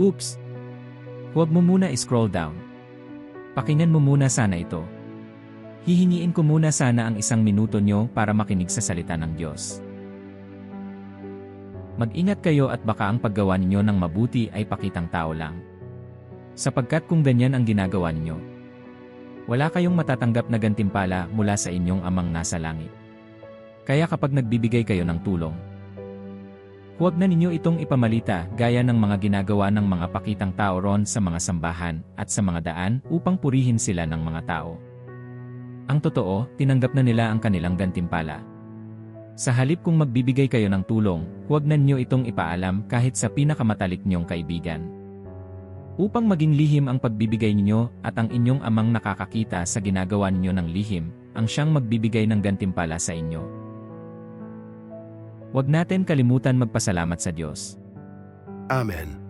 Oops! Huwag mo muna scroll down. Pakinggan mo muna sana ito. Hihingiin ko muna sana ang 1 minuto nyo para makinig sa salita ng Diyos. Mag-ingat kayo at baka ang paggawa ninyo ng mabuti ay pakitang tao lang. Sapagkat kung ganyan ang ginagawa ninyo, wala kayong matatanggap na gantimpala mula sa inyong amang nasa langit. Kaya kapag nagbibigay kayo ng tulong, huwag na ninyo itong ipamalita gaya ng mga ginagawa ng mga pakitang tao ron sa mga sambahan at sa mga daan upang purihin sila ng mga tao. Ang totoo, tinanggap na nila ang kanilang gantimpala. Sa halip kung magbibigay kayo ng tulong, huwag na ninyo itong ipaalam kahit sa pinakamatalik niyong kaibigan. Upang maging lihim ang pagbibigay ninyo at ang inyong amang nakakakita sa ginagawa ninyo ng lihim, ang siyang magbibigay ng gantimpala sa inyo. Huwag natin kalimutan magpasalamat sa Diyos. Amen.